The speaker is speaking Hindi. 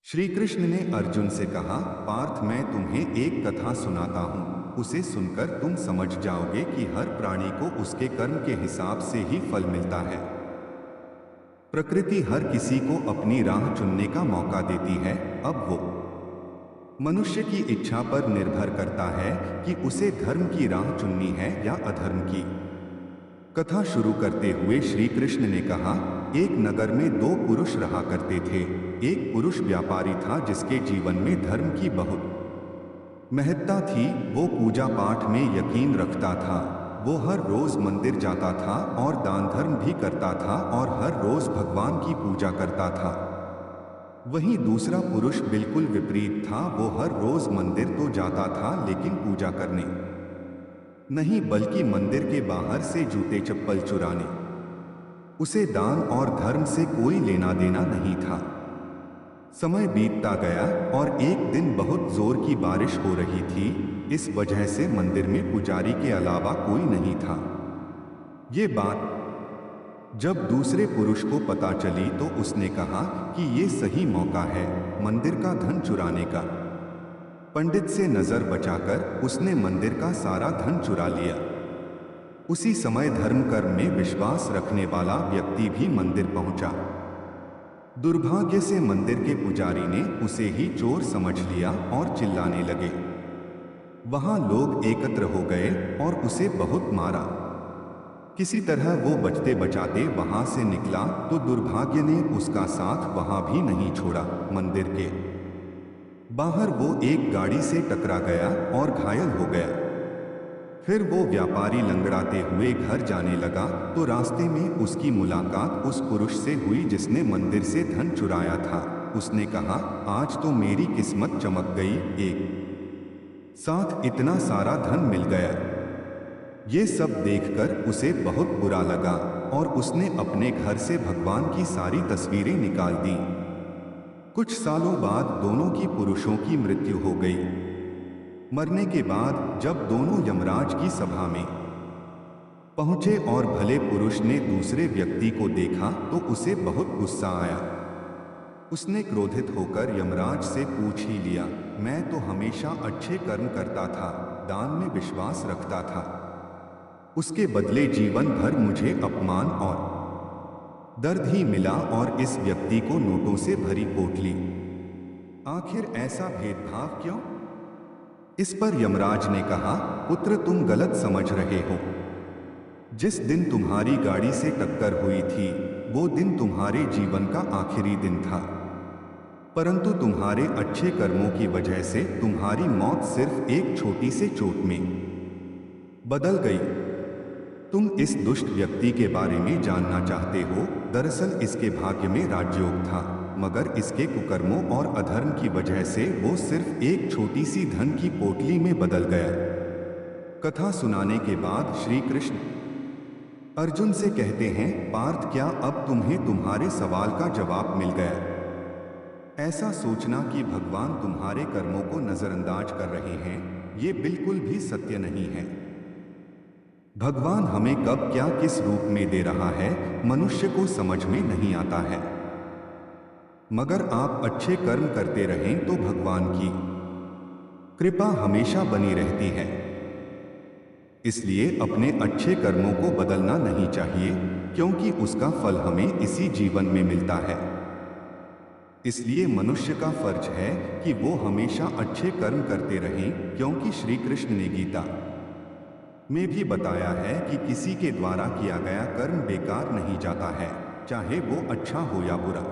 श्री कृष्ण ने अर्जुन से कहा, पार्थ, मैं तुम्हें एक कथा सुनाता हूँ। उसे सुनकर तुम समझ जाओगे कि हर प्राणी को उसके कर्म के हिसाब से ही फल मिलता है। प्रकृति हर किसी को अपनी राह चुनने का मौका देती है। अब वो मनुष्य की इच्छा पर निर्भर करता है कि उसे धर्म की राह चुननी है या अधर्म की। कथा शुरू करते हुए श्री कृष्ण ने कहा, एक नगर में दो पुरुष रहा करते थे। एक पुरुष व्यापारी था जिसके जीवन में धर्म की बहुत महत्ता थी। वो पूजा पाठ में यकीन रखता था। वो हर रोज मंदिर जाता था और दान धर्म भी करता था और हर रोज भगवान की पूजा करता था। वहीं दूसरा पुरुष बिल्कुल विपरीत था। वो हर रोज मंदिर तो जाता था लेकिन पूजा करने नहीं, बल्कि मंदिर के बाहर से जूते चप्पल चुराने। उसे दान और धर्म से कोई लेना देना नहीं था। समय बीतता गया और एक दिन बहुत जोर की बारिश हो रही थी। इस वजह से मंदिर में पुजारी के अलावा कोई नहीं था। ये बात जब दूसरे पुरुष को पता चली तो उसने कहा कि ये सही मौका है मंदिर का धन चुराने का। पंडित से नजर बचाकर उसने मंदिर का सारा धन चुरा लिया। उसी समय धर्म कर्म में विश्वास रखने वाला व्यक्ति भी मंदिर पहुंचा। दुर्भाग्य से मंदिर के पुजारी ने उसे ही चोर समझ लिया और चिल्लाने लगे। वहां लोग एकत्र हो गए और उसे बहुत मारा। किसी तरह वो बचते बचाते वहां से निकला तो दुर्भाग्य ने उसका साथ वहां भी नहीं छोड़ा। मंदिर के बाहर वो एक गाड़ी से टकरा गया और घायल हो गया। फिर वो व्यापारी लंगड़ाते हुए घर जाने लगा तो रास्ते में उसकी मुलाकात उस पुरुष से हुई जिसने मंदिर से धन चुराया था। उसने कहा, आज तो मेरी किस्मत चमक गई, एक साथ इतना सारा धन मिल गया। ये सब देखकर उसे बहुत बुरा लगा और उसने अपने घर से भगवान की सारी तस्वीरें निकाल दी। कुछ सालों बाद दोनों की पुरुषों की मृत्यु हो गई। मरने के बाद जब दोनों यमराज की सभा में पहुंचे और भले पुरुष ने दूसरे व्यक्ति को देखा तो उसे बहुत गुस्सा आया। उसने क्रोधित होकर यमराज से पूछ ही लिया, मैं तो हमेशा अच्छे कर्म करता था, दान में विश्वास रखता था। उसके बदले जीवन भर मुझे अपमान और दर्द ही मिला और इस व्यक्ति को नोटों से भरी पोटली। आखिर ऐसा भेदभाव क्यों? इस पर यमराज ने कहा, पुत्र, तुम गलत समझ रहे हो। जिस दिन तुम्हारी गाड़ी से टक्कर हुई थी वो दिन तुम्हारे जीवन का आखिरी दिन था, परंतु तुम्हारे अच्छे कर्मों की वजह से तुम्हारी मौत सिर्फ एक छोटी से चोट में बदल गई। तुम इस दुष्ट व्यक्ति के बारे में जानना चाहते हो। दरअसल इसके भाग्य में राजयोग था, मगर इसके कुकर्मों और अधर्म की वजह से वो सिर्फ एक छोटी सी धन की पोटली में बदल गया। कथा सुनाने के बाद श्री कृष्ण अर्जुन से कहते हैं, पार्थ, क्या अब तुम्हें तुम्हारे सवाल का जवाब मिल गया? ऐसा सोचना कि भगवान तुम्हारे कर्मों को नजरअंदाज कर रहे हैं, ये बिल्कुल भी सत्य नहीं है। भगवान हमें कब क्या किस रूप में दे रहा है मनुष्य को समझ में नहीं आता है। मगर आप अच्छे कर्म करते रहें तो भगवान की कृपा हमेशा बनी रहती है। इसलिए अपने अच्छे कर्मों को बदलना नहीं चाहिए, क्योंकि उसका फल हमें इसी जीवन में मिलता है। इसलिए मनुष्य का फर्ज है कि वो हमेशा अच्छे कर्म करते रहें, क्योंकि श्री कृष्ण ने गीता में भी बताया है कि किसी के द्वारा किया गया कर्म बेकार नहीं जाता है, चाहे वो अच्छा हो या बुरा।